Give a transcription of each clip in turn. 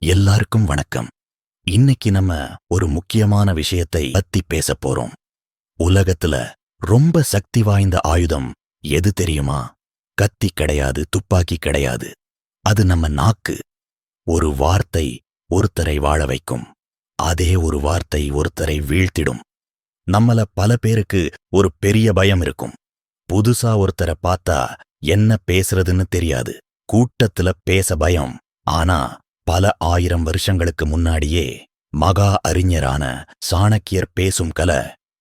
எல்லாருக்கும் வணக்கம். இன்னைக்கு நம்ம ஒரு முக்கியமான விஷயத்தை பத்தி பேசப் போறோம். உலகத்துல ரொம்ப சக்தி வாய்ந்த ஆயுதம் எது தெரியுமா? கத்தி கிடையாது, துப்பாக்கி கிடையாது. அது நம்ம நாக்கு. ஒரு வார்த்தை ஒருத்தரை வாழ வைக்கும். அதே ஒரு வார்த்தை ஒருத்தரை வீழ்த்திடும். நம்மள பல பேருக்கு ஒரு பெரிய பயம் இருக்கும். புதுசா ஒருத்தரை பார்த்தா என்ன பேசுறதுன்னு தெரியாது. கூட்டத்துல பேச பயம். ஆனா பல 1000 வருஷங்களுக்கு முன்னாடியே மகா அறிஞரான சாணக்கியர் பேசும் கலை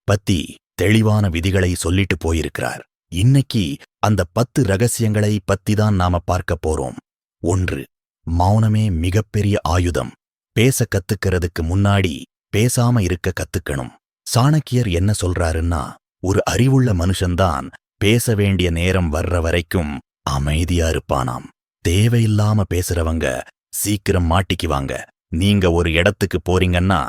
பத்தி தெளிவான விதிகளை சொல்லிட்டு போயிருக்கிறார். இன்னைக்கு அந்த 10 ரகசியங்களை பத்திதான் நாம பார்க்க போறோம். 1. மௌனமே மிகப்பெரிய ஆயுதம். பேச கத்துக்கிறதுக்கு முன்னாடி பேசாம இருக்க கத்துக்கணும். சாணக்கியர் என்ன சொல்றாருன்னா, ஒரு அறிவுள்ள மனுஷன்தான் பேச வேண்டிய நேரம் வர்ற வரைக்கும் அமைதியா இருப்பானாம். தேவையில்லாம பேசுறவங்க சீக்கிரம் மாட்டிக்குவாங்க. நீங்க ஒரு இடத்துக்கு போறீங்கன்னா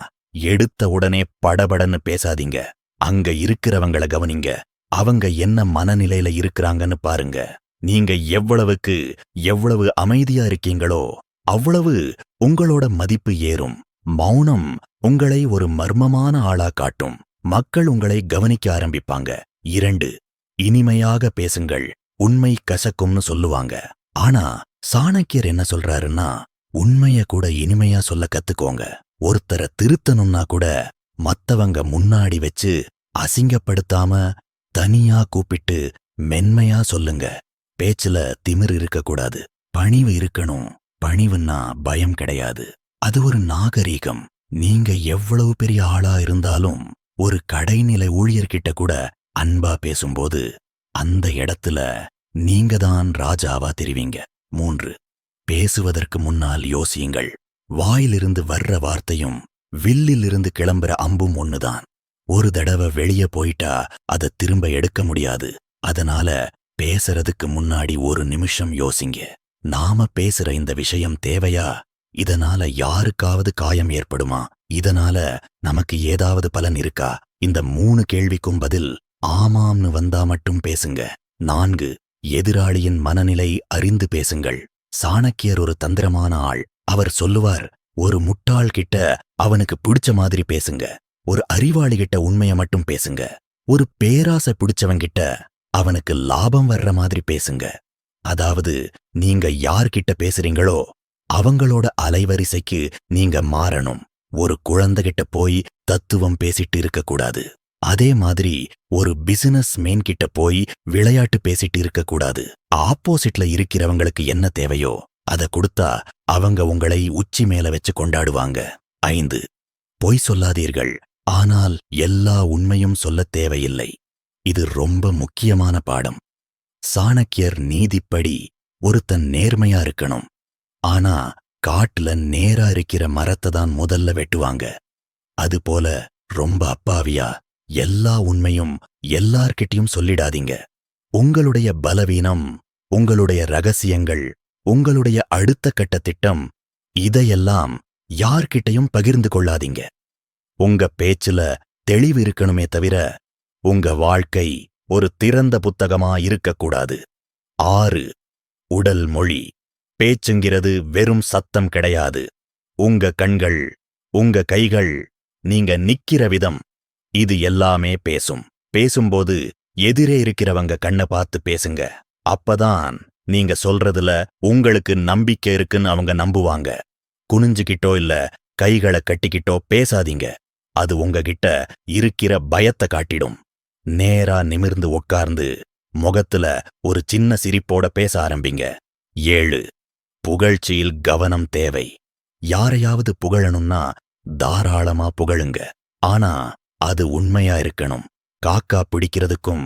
எடுத்த உடனே படபடன்னு பேசாதீங்க. அங்க இருக்கிறவங்கள கவனிங்க. அவங்க என்ன மனநிலையில இருக்கிறாங்கன்னு பாருங்க. நீங்க எவ்வளவு அமைதியா இருக்கீங்களோ அவ்வளவு உங்களோட மதிப்பு ஏறும். மௌனம் உங்களை ஒரு மர்மமான ஆளா காட்டும். மக்கள் உங்களை கவனிக்க ஆரம்பிப்பாங்க. 2. இனிமையாக பேசுங்கள். உண்மை கசக்கும்னு சொல்லுவாங்க. ஆனா சாணக்கியர் என்ன சொல்றாருன்னா, உண்மைய கூட இனிமையா சொல்ல கத்துக்கோங்க. ஒருத்தரை திருத்தணும்னா கூட மத்தவங்க முன்னாடி வச்சு அசிங்கப்படுத்தாம தனியா கூப்பிட்டு மென்மையா சொல்லுங்க. பேச்சுல திமிர் இருக்கக்கூடாது, பணிவு இருக்கணும். பணிவுன்னா பயம் கிடையாது, அது ஒரு நாகரீகம். நீங்க எவ்வளவு பெரிய ஆளா இருந்தாலும் ஒரு கடைநிலை ஊழியர்கிட்ட கூட அன்பா பேசும்போது அந்த இடத்துல நீங்க தான் ராஜாவா தெரிவீங்க. 3. பேசுவதற்கு முன்னால் யோசியுங்கள். வாயிலிருந்து வர்ற வார்த்தையும் வில்லிலிருந்து கிளம்புற அம்பும் ஒண்ணுதான். ஒரு தடவை வெளியே போயிட்டா அதை திரும்ப எடுக்க முடியாது. அதனால பேசுறதுக்கு முன்னாடி ஒரு நிமிஷம் யோசிங்க. நாம பேசுற இந்த விஷயம் தேவையா? இதனால யாருக்காவது காயம் ஏற்படுமா? இதனால நமக்கு ஏதாவது பலன் இருக்கா? இந்த 3 கேள்விக்கும் பதில் ஆமாம்னு வந்தா மட்டும் பேசுங்க. 4. எதிராளியின் மனநிலை அறிந்து பேசுங்கள். சாணக்கியர் ஒரு தந்திரமான ஆள். அவர் சொல்லுவார், ஒரு முட்டாள் கிட்ட அவனுக்கு பிடிச்ச மாதிரி பேசுங்க. ஒரு அறிவாளி கிட்ட உண்மைய மட்டும் பேசுங்க. ஒரு பேராசை பிடிச்சவங்கிட்ட அவனுக்கு லாபம் வர்ற மாதிரி பேசுங்க. அதாவது நீங்க யார்கிட்ட பேசுறீங்களோ அவங்களோட அலைவரிசைக்கு நீங்க மாறணும். ஒரு குழந்தைகிட்ட போய் தத்துவம் பேசிட்டு இருக்கக்கூடாது. அதே மாதிரி ஒரு பிசினஸ் மேன் கிட்ட போய் விளையாட்டு பேசிட்டு இருக்கக்கூடாது. ஆப்போசிட்ல இருக்கிறவங்களுக்கு என்ன தேவையோ அதை கொடுத்தா அவங்க உங்களை உச்சி மேல வச்சு கொண்டாடுவாங்க. 5. பொய் சொல்லாதீர்கள், ஆனால் எல்லா உண்மையும் சொல்லத் தேவையில்லை. இது ரொம்ப முக்கியமான பாடம். சாணக்கியர் நீதிப்படி ஒருத்தன் நேர்மையா இருக்கணும். ஆனா காட்டுல நேரா இருக்கிற மரத்தை தான் முதல்ல வெட்டுவாங்க. அதுபோல ரொம்ப அப்பாவியா எல்லா உண்மையும் எல்லார்கிட்டயும் சொல்லிடாதீங்க. உங்களுடைய பலவீனம், உங்களுடைய ரகசியங்கள், உங்களுடைய அடுத்த கட்ட திட்டம், இதையெல்லாம் யார்கிட்டயும் பகிர்ந்து கொள்ளாதீங்க. உங்க பேச்சுல தெளிவு இருக்கணுமே தவிர உங்க வாழ்க்கை ஒரு திறந்த புத்தகமா இருக்கக்கூடாது. 6. உடல் மொழி. பேச்சுங்கிறது வெறும் சத்தம் கிடையாது. உங்க கண்கள், உங்க கைகள், நீங்க நிக்கிற விதம், இது எல்லாமே பேசும். பேசும்போது எதிரே இருக்கிறவங்க கண்ணை பார்த்து பேசுங்க. அப்பதான் நீங்க சொல்றதுல உங்களுக்கு நம்பிக்கை இருக்குன்னு அவங்க நம்புவாங்க. குனிஞ்சுக்கிட்டோ இல்ல கைகளை கட்டிக்கிட்டோ பேசாதீங்க. அது உங்ககிட்ட இருக்கிற பயத்தை காட்டிடும். நேரா நிமிர்ந்து உட்கார்ந்து முகத்துல ஒரு சின்ன சிரிப்போட பேச ஆரம்பிங்க. 7. புகழ்ச்சியில் கவனம் தேவை. யாரையாவது புகழணும்னா தாராளமா புகழுங்க. ஆனா அது உண்மையா இருக்கணும். காக்கா பிடிக்கிறதுக்கும்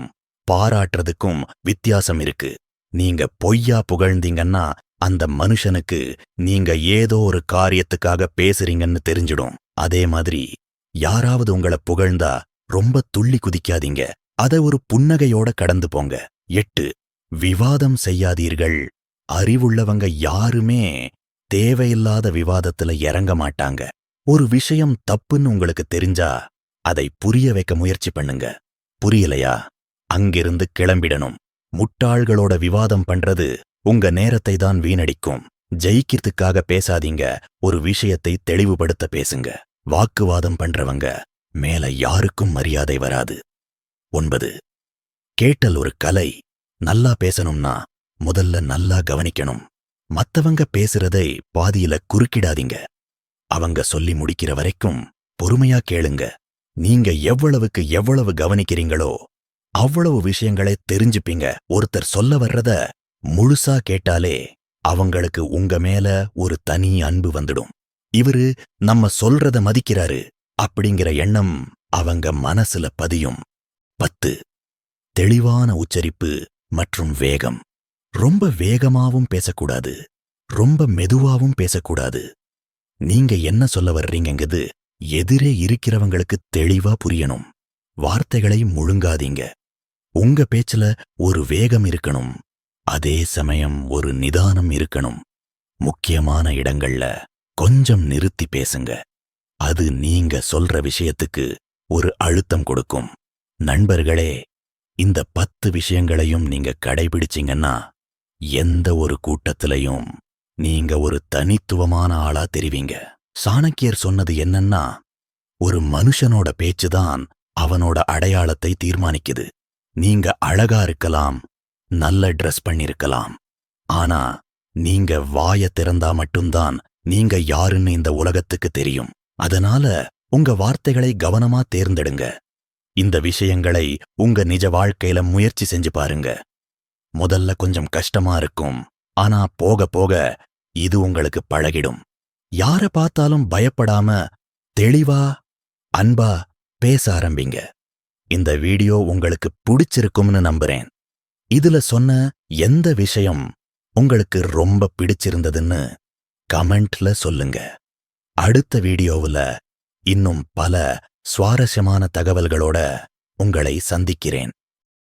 பாராட்டுறதுக்கும் வித்தியாசம் இருக்கு. நீங்க பொய்யா புகழ்ந்தீங்கன்னா அந்த மனுஷனுக்கு நீங்க ஏதோ ஒரு காரியத்துக்காக பேசுறீங்கன்னு தெரிஞ்சிடும். அதே மாதிரி யாராவது உங்களை புகழ்ந்தா ரொம்ப துள்ளி குதிக்காதீங்க. அதை ஒரு புன்னகையோட கடந்து போங்க. 8. விவாதம் செய்யாதீர்கள். அறிவுள்ளவங்க யாருமே தேவையில்லாத விவாதத்துல இறங்க மாட்டாங்க. ஒரு விஷயம் தப்புன்னு உங்களுக்கு தெரிஞ்சா அதை புரிய வைக்க முயற்சி பண்ணுங்க. புரியலையா? அங்கிருந்து கிளம்பிடணும். முட்டாள்களோட விவாதம் பண்றது உங்க நேரத்தை தான் வீணடிக்கும். ஜெயிக்கிறதுக்காக பேசாதீங்க, ஒரு விஷயத்தை தெளிவுபடுத்த பேசுங்க. வாக்குவாதம் பண்றவங்க மேல யாருக்கும் மரியாதை வராது. 9. கேட்டல் ஒரு கலை. நல்லா பேசணும்னா முதல்ல நல்லா கவனிக்கணும். மத்தவங்க பேசுறதை பாதியில குறுக்கிடாதீங்க. அவங்க சொல்லி முடிக்கிற வரைக்கும் பொறுமையா கேளுங்க. நீங்க எவ்வளவுக்கு எவ்வளவு கவனிக்கிறீங்களோ அவ்வளவு விஷயங்களை தெரிஞ்சுப்பீங்க. ஒருத்தர் சொல்ல வர்றத முழுசா கேட்டாலே அவங்களுக்கு உங்க மேல ஒரு தனி அன்பு வந்துடும். இவரு நம்ம சொல்றத மதிக்கிறாரு அப்படிங்கிற எண்ணம் அவங்க மனசுல பதியும். 10. தெளிவான உச்சரிப்பு மற்றும் வேகம். ரொம்ப வேகமாவும் பேசக்கூடாது, ரொம்ப மெதுவாவும் பேசக்கூடாது. நீங்க என்ன சொல்ல வர்றீங்கங்கிறது எதிரே இருக்கிறவங்களுக்கு தெளிவா புரியணும். வார்த்தைகளை முழுங்காதீங்க. உங்க பேச்சுல ஒரு வேகம் இருக்கணும், அதே சமயம் ஒரு நிதானம் இருக்கணும். முக்கியமான இடங்கள்ல கொஞ்சம் நிறுத்தி பேசுங்க. அது நீங்க சொல்ற விஷயத்துக்கு ஒரு அழுத்தம் கொடுக்கும். நண்பர்களே, இந்த 10 விஷயங்களையும் நீங்க கடைபிடிச்சீங்கன்னா எந்த ஒரு கூட்டத்திலையும் நீங்க ஒரு தனித்துவமான ஆளா தெரிவீங்க. சாணக்கியர் சொன்னது என்னன்னா, ஒரு மனுஷனோட பேச்சுதான் அவனோட அடையாளத்தை தீர்மானிக்குது. நீங்க அழகா இருக்கலாம், நல்ல ட்ரெஸ் பண்ணிருக்கலாம், ஆனா நீங்க வாய திறந்தா மட்டும்தான் நீங்க யாருன்னு இந்த உலகத்துக்கு தெரியும். அதனால உங்க வார்த்தைகளை கவனமா தேர்ந்தெடுங்க. இந்த விஷயங்களை உங்க நிஜ வாழ்க்கையில முயற்சி செஞ்சு பாருங்க. முதல்ல கொஞ்சம் கஷ்டமா இருக்கும், ஆனா போக போக இது உங்களுக்கு பழகிடும். யார பார்த்தாலும் பயப்படாம தெளிவா அன்பா பேச ஆரம்பிங்க. இந்த வீடியோ உங்களுக்கு பிடிச்சிருக்கும்னு நம்புறேன். இதுல சொன்ன எந்த விஷயம் உங்களுக்கு ரொம்ப பிடிச்சிருந்ததுன்னு கமெண்ட்ல சொல்லுங்க. அடுத்த வீடியோவுல இன்னும் பல சுவாரஸ்யமான தகவல்களோட உங்களை சந்திக்கிறேன்.